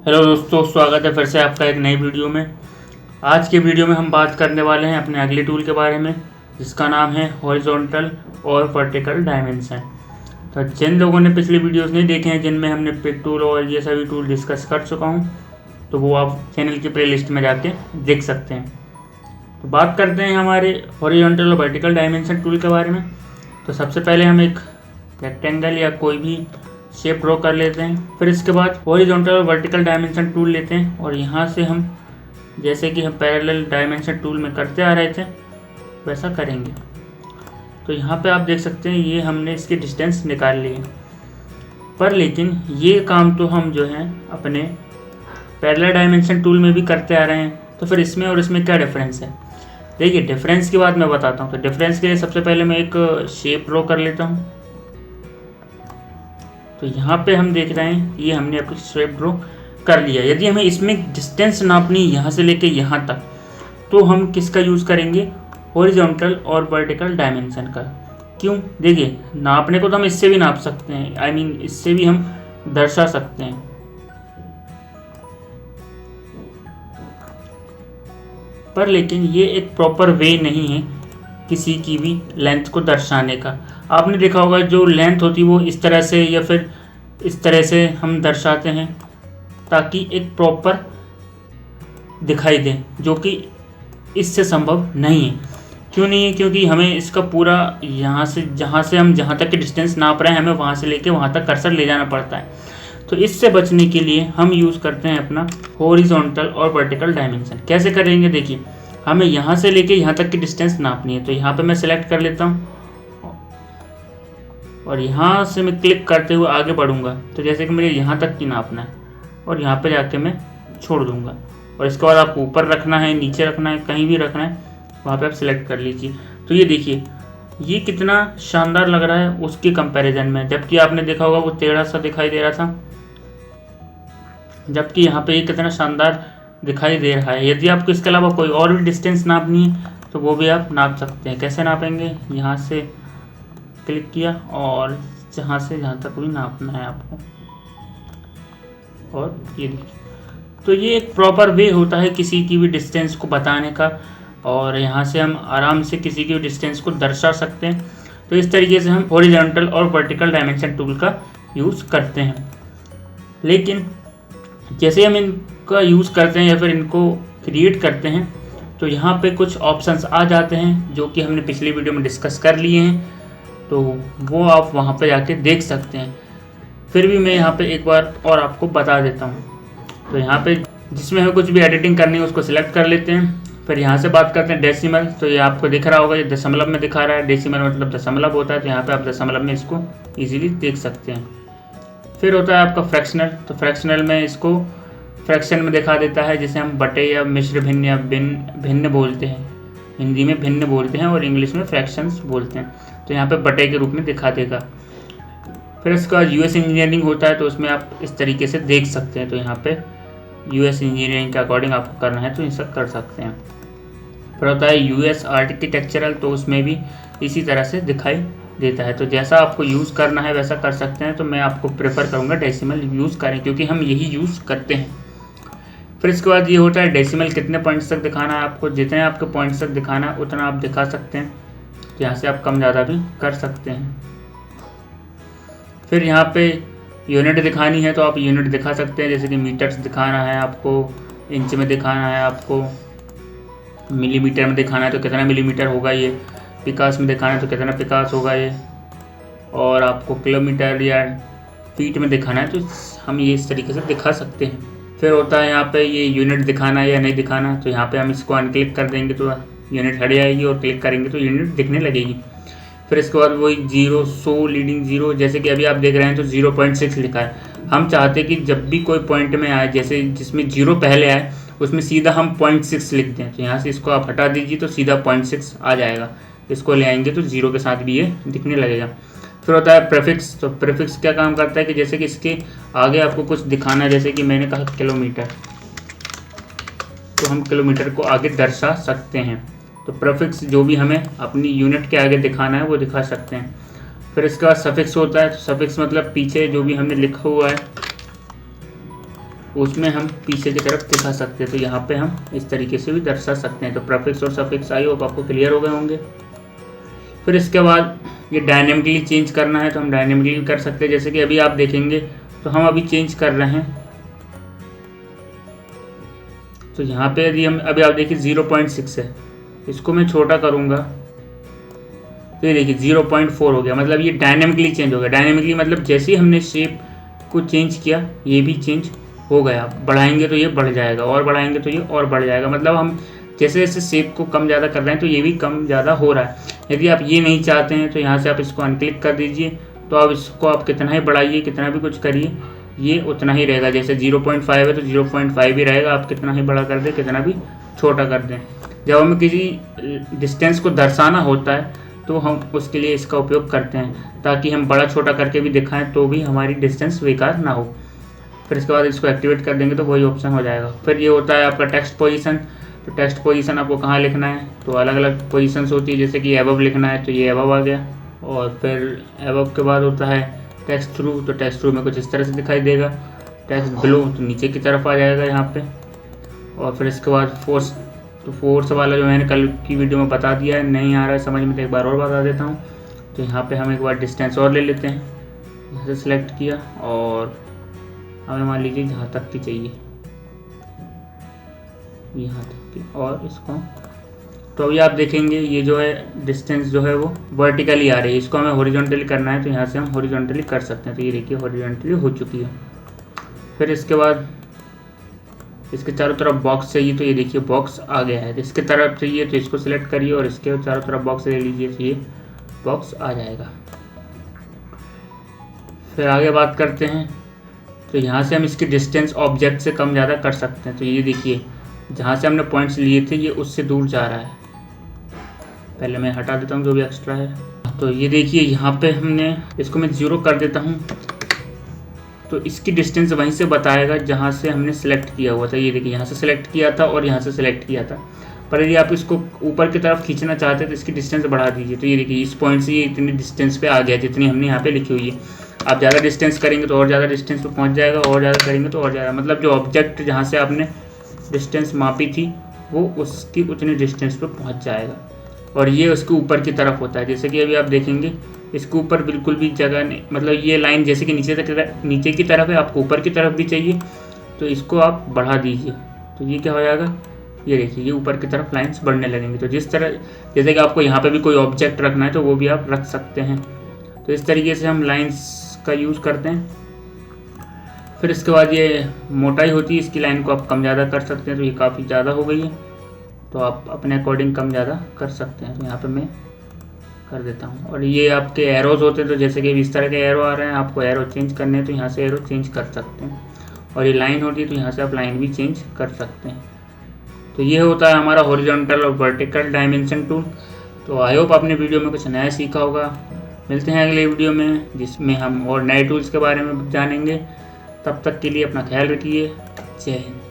Hello दोस्तों, स्वागत है फिर से आपका एक नई वीडियो में। आज के वीडियो में हम बात करने वाले हैं अपने अगले टूल के बारे में, जिसका नाम है हॉरिजॉन्टल और वर्टिकल डायमेंशन। तो जिन लोगों ने पिछले वीडियोस नहीं देखे हैं जिनमें हमने पिक टूल और ये सभी टूल डिस्कस कर चुका हूँ, तो वो आप चैनल की प्लेलिस्ट में जाके देख सकते हैं। तो बात करते हैं हमारे हॉरिजॉन्टल और वर्टिकल डायमेंशन टूल के बारे में। तो सबसे पहले हम एक रेक्टेंगल या कोई भी शेप ड्रॉ कर लेते हैं। फिर इसके बाद हॉरिजॉन्टल और वर्टिकल डायमेंशन टूल लेते हैं और यहाँ से हम जैसे कि हम पैरेलल डायमेंशन टूल में करते आ रहे थे वैसा करेंगे। तो यहाँ पे आप देख सकते हैं ये हमने इसकी डिस्टेंस निकाल ली है, पर लेकिन ये काम तो हम जो है अपने पैरेलल डायमेंशन टूल में भी करते आ रहे हैं। तो फिर इसमें और इसमें क्या डिफरेंस है, देखिए डिफरेंस की बात मैं बताता हूँ। तो डिफरेंस के लिए सबसे पहले मैं एक शेप ड्रॉ कर लेता हूँ। तो यहाँ पे हम देख रहे हैं ये हमने अपनी शेप ड्रॉ कर लिया। यदि हमें इसमें डिस्टेंस नापनी यहाँ से लेके यहाँ तक, तो हम किसका यूज़ करेंगे, हॉरिजॉन्टल और वर्टिकल डायमेंशन का। क्यों, देखिए नापने को तो हम इससे भी नाप सकते हैं, इससे भी हम दर्शा सकते हैं। पर लेकिन ये एक प्रॉपर वे नहीं है किसी की भी लेंथ को दर्शाने का। आपने देखा होगा जो लेंथ होती है वो इस तरह से या फिर इस तरह से हम दर्शाते हैं ताकि एक प्रॉपर दिखाई दे, जो कि इससे संभव नहीं है। क्यों नहीं है, क्योंकि हमें इसका पूरा यहाँ से हम जहाँ तक की डिस्टेंस नाप रहे हैं हमें वहाँ से लेके वहाँ तक कर्सर ले जाना पड़ता है। तो इससे बचने के लिए हम यूज़ करते हैं अपना हॉरिजॉन्टल और वर्टिकल डायमेंशन। कैसे करेंगे, देखिए हमें यहाँ से लेके यहाँ तक की डिस्टेंस नापनी है। तो यहाँ पे मैं सिलेक्ट कर लेता हूँ और यहाँ से मैं क्लिक करते हुए आगे बढ़ूँगा। तो जैसे कि मुझे यहाँ तक की नापना है और यहाँ पे जाके मैं छोड़ दूँगा। और इसके बाद आपको ऊपर रखना है, नीचे रखना है, कहीं भी रखना है, वहाँ पे आप सिलेक्ट कर लीजिए। तो ये देखिए ये कितना शानदार लग रहा है उसके कंपैरिजन में। जबकि आपने देखा होगा वो टेढ़ा सा दिखाई दे रहा था, जबकि यहाँ पे ये कितना शानदार दिखाई दे रहा है। यदि आपको इसके अलावा कोई और भी डिस्टेंस नापनी है तो वो भी आप नाप सकते हैं। कैसे नापेंगे, यहाँ से क्लिक किया और जहाँ से जहाँ तक भी नापना है आपको, और ये देखिए। तो ये एक प्रॉपर वे होता है किसी की भी डिस्टेंस को बताने का, और यहाँ से हम आराम से किसी की भी डिस्टेंस को दर्शा सकते हैं। तो इस तरीके से हम हॉरिजॉन्टल और वर्टिकल डायमेंशन टूल का यूज़ करते हैं। लेकिन जैसे हम इनका यूज़ करते हैं या फिर इनको क्रिएट करते हैं, तो यहाँ पे कुछ ऑप्शंस आ जाते हैं जो कि हमने पिछली वीडियो में डिस्कस कर लिए हैं। तो वो आप वहाँ पे जाके देख सकते हैं। फिर भी मैं यहाँ पे एक बार और आपको बता देता हूँ। तो यहाँ पे जिसमें हमें कुछ भी एडिटिंग करनी है उसको सिलेक्ट कर लेते हैं। फिर यहाँ से बात करते हैं डेसिमल। तो ये आपको दिख रहा होगा, ये दशमलव में दिखा रहा है। डेसिमल मतलब दशमलव होता है, तो यहाँ पे आप दशमलव में इसको ईजिली देख सकते हैं। फिर होता है आपका फ्रैक्शनल। तो फ्रैक्शनल में इसको फ्रैक्शन में दिखा देता है, जिसे हम बटे या मिश्र भिन्न या भिन्न बोलते हैं। हिंदी में भिन्न बोलते हैं और इंग्लिश में फ्रैक्शंस बोलते हैं। तो यहाँ पे बटे के रूप में दिखा देगा। फिर इसका यूएस इंजीनियरिंग होता है, तो उसमें आप इस तरीके से देख सकते हैं। तो यहाँ पे यूएस इंजीनियरिंग के अकॉर्डिंग आपको करना है तो ये सब कर सकते हैं। फिर होता है यूएस आर्किटेक्चरल, तो उसमें भी इसी तरह से दिखाई देता है। तो जैसा आपको यूज़ करना है वैसा कर सकते हैं। तो मैं आपको प्रेफर करूँगा डेसिमल यूज़ करें, क्योंकि हम यही यूज़ करते हैं। फिर इसके बाद ये होता है डेसिमल कितने पॉइंट्स तक दिखाना है आपको। जितने आपके पॉइंट्स तक दिखाना है उतना आप दिखा सकते हैं। तो यहाँ से आप कम ज़्यादा भी कर सकते हैं। फिर यहाँ पे यूनिट दिखानी है तो आप यूनिट दिखा सकते हैं, जैसे कि मीटर्स दिखाना है आपको, इंच में दिखाना है आपको, मिलीमीटर में दिखाना है तो कितना मिलीमीटर होगा ये, पिकास में दिखाना है तो कितना पिकास होगा ये, और आपको किलोमीटर या फीट में दिखाना है तो हम ये इस तरीके से दिखा सकते हैं। फिर होता है यहाँ पे ये यूनिट दिखाना है या नहीं दिखाना। तो यहाँ पे हम इसको अनक्लिक कर देंगे तो यूनिट हट जाएगी और क्लिक करेंगे तो यूनिट दिखने लगेगी। फिर इसके बाद वही 0 100 लीडिंग 0, जैसे कि अभी आप देख रहे हैं तो 0.6 लिखा है। हम चाहते हैं कि जब भी कोई पॉइंट में आए, जैसे जिसमें 0 पहले आए उसमें सीधा हम 0.6 लिख दें। तो यहाँ से इसको आप हटा दीजिए तो सीधा 0.6 आ जाएगा। इसको ले आएंगे तो 0 के साथ भी ये दिखने लगेगा। फिर होता है प्रीफिक्स। तो प्रीफिक्स क्या काम करता है कि जैसे कि इसके आगे आपको कुछ दिखाना है, जैसे कि मैंने कहा किलोमीटर, तो हम किलोमीटर को आगे दर्शा सकते हैं। तो प्रीफिक्स जो भी हमें अपनी यूनिट के आगे दिखाना है वो दिखा सकते हैं। फिर इसके बाद सफिक्स होता है। तो सफिक्स मतलब पीछे जो भी हमने लिखा हुआ है उसमें हम पीछे की तरफ दिखा सकते हैं। तो यहाँ पे हम इस तरीके से भी दर्शा सकते हैं। तो प्रीफिक्स और सफिक्स आई होप आपको क्लियर हो गए होंगे। फिर इसके बाद ये डायनेमिकली चेंज करना है तो हम डायनेमिकली कर सकते हैं। जैसे कि अभी आप देखेंगे तो हम अभी चेंज कर रहे हैं। तो यहाँ पे यदि हम अभी आप देखिए 0.6 है, इसको मैं छोटा करूँगा तो ये देखिए 0.4 हो गया। मतलब ये डायनेमिकली चेंज हो गया। डायनेमिकली मतलब जैसे ही हमने शेप को चेंज किया ये भी चेंज हो गया। बढ़ाएंगे तो ये बढ़ जाएगा और बढ़ाएंगे तो ये और बढ़ जाएगा। मतलब हम जैसे जैसे शेप को कम ज़्यादा कर रहे हैं तो ये भी कम ज़्यादा हो रहा है। यदि आप ये नहीं चाहते हैं तो यहाँ से आप इसको अनक्लिक कर दीजिए। तो अब इसको आप कितना ही बढ़ाइए, कितना भी कुछ करिए, ये उतना ही रहेगा। जैसे 0.5 है तो 0.5 ही रहेगा। आप कितना ही बड़ा कर दें, कितना भी छोटा कर दें। जब हमें किसी डिस्टेंस को दर्शाना होता है तो हम उसके लिए इसका उपयोग करते हैं, ताकि हम बड़ा छोटा करके भी दिखाएं तो भी हमारी डिस्टेंस बेकार ना हो। फिर इसके बाद इसको एक्टिवेट कर देंगे तो वही ऑप्शन हो जाएगा। फिर ये होता है आपका टेक्स्ट पोजीशन। तो टेक्स्ट पोजीशन आपको कहाँ लिखना है, तो अलग अलग पोजीशंस होती है। जैसे कि एबव लिखना है तो ये एबव आ गया। और फिर एबव के बाद होता है टेक्स्ट थ्रू। तो टेक्स्ट थ्रू में कुछ इस तरह से दिखाई देगा। टेक्स्ट बिलो तो नीचे की तरफ आ जाएगा यहाँ पे। और फिर इसके बाद फोर्स, तो फोर्स वाला जो मैंने कल की वीडियो में बता दिया है, नहीं आ रहा है समझ में तो एक बार और बता देता हूँ। तो यहाँ पे हम एक बार डिस्टेंस और ले लेते हैं। यहाँ से सिलेक्ट किया और हमें मान लीजिए जहाँ तक की चाहिए, यहाँ तक की, और इसको तो अभी आप देखेंगे ये जो है डिस्टेंस जो है वो वर्टिकली आ रही है। इसको हमें हॉरिजॉन्टली करना है तो यहाँ से हम हॉरिजॉन्टली कर सकते हैं। तो ये देखिए हॉरिजॉन्टली हो चुकी है। फिर इसके बाद इसके चारों तरफ बॉक्स चाहिए तो ये देखिए बॉक्स आ गया है। इसके तरफ चाहिए तो इसको सिलेक्ट करिए और इसके चारों तरफ बॉक्स ले लीजिए तो ये बॉक्स आ जाएगा। फिर आगे बात करते हैं। तो यहाँ से हम इसकी डिस्टेंस ऑब्जेक्ट से कम ज़्यादा कर सकते हैं। तो ये देखिए जहाँ से हमने पॉइंट्स लिए थे ये उससे दूर जा रहा है। पहले मैं हटा देता हूँ जो भी एक्स्ट्रा है। तो ये देखिए यहाँ पे हमने इसको मैं 0 कर देता हूँ तो इसकी डिस्टेंस वहीं से बताएगा जहाँ से हमने सेलेक्ट किया हुआ था। ये देखिए यहाँ से सेलेक्ट किया था और यहाँ से सेलेक्ट किया था। पर यदि आप इसको ऊपर की तरफ खींचना चाहते हैं तो इसकी डिस्टेंस बढ़ा दीजिए। तो ये देखिए इस पॉइंट से ये इतनी डिस्टेंस पे आ गया जितनी हमने यहाँ पे लिखी हुई है। आप ज़्यादा डिस्टेंस करेंगे तो और ज़्यादा डिस्टेंस पे पहुँच जाएगा, और ज़्यादा करेंगे तो और ज़्यादा। मतलब जो ऑब्जेक्ट जहाँ से आपने डिस्टेंस मापी थी वो उसकी उतनी डिस्टेंस पे पहुँच जाएगा। और ये उसके ऊपर की तरफ होता है। जैसे कि अभी आप देखेंगे इसके ऊपर बिल्कुल भी जगह नहीं, मतलब ये लाइन जैसे कि नीचे की तरफ है, आपको ऊपर की तरफ भी चाहिए तो इसको आप बढ़ा दीजिए। तो ये क्या हो जाएगा, ये देखिए ये ऊपर की तरफ लाइंस बढ़ने लगेंगी। तो जिस तरह जैसे कि आपको यहाँ पे भी कोई ऑब्जेक्ट रखना है तो वो भी आप रख सकते हैं। तो इस तरीके से हम लाइंस का यूज़ करते हैं। फिर इसके बाद ये मोटाई होती है, इसकी लाइन को आप कम ज़्यादा कर सकते हैं। तो ये काफ़ी ज़्यादा हो गई है तो आप अपने अकॉर्डिंग कम ज़्यादा कर सकते हैं। तो यहाँ पे मैं कर देता हूँ। और ये आपके एरोज़ होते हैं तो जैसे कि इस तरह के एरो आ रहे हैं, आपको एरो चेंज करने हैं तो यहाँ से एरो चेंज कर सकते हैं। और ये लाइन होती है तो यहाँ से आप लाइन भी चेंज कर सकते हैं। तो ये होता है हमारा हॉरिजॉन्टल और वर्टिकल डायमेंशन टूल। तो आई होप आपने वीडियो में कुछ नया सीखा होगा। मिलते हैं अगले वीडियो में जिसमें हम और नए टूल्स के बारे में जानेंगे। तब तक के लिए अपना ख्याल रखिए। जय हिंद।